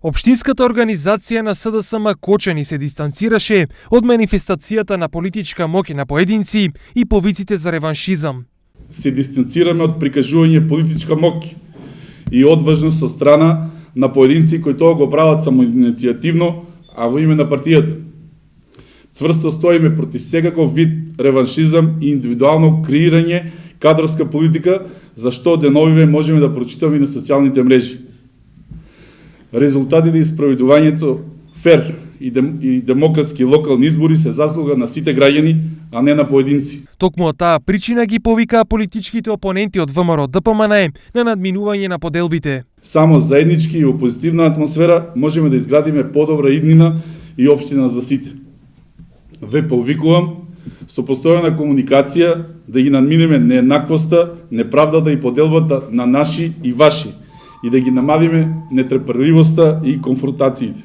Општинската организација на СДСМ Кочани се дистанцираше од манифестацијата на политичка моќ на поединци и повиците за реваншизам. Се дистанцираме од прикажување политичка моќ и одважност со страна на поединци кои тоа го прават самоиницијативно, а во име на партијата. Цврсто стоиме против секаков вид реваншизам и индивидуално креирање кадровска политика, за што деновиве можеме да прочитаме на социјалните мрежи. Резултатите и спроведувањето фер и демократски локални избори се заслуга на сите граѓани, а не на поединци. Токму од таа причина ги повикаа политичките опоненти од ВМРО ДПМН на надминување на поделбите. Само заеднички и во позитивна атмосфера можеме да изградиме подобра иднина и општина за сите. Ве повикувам со постојана комуникација да ги надминеме нееднаквоста, неправдата и поделбата на наши и ваши и да ги намалиме нетрпеливоста и конфронтациите.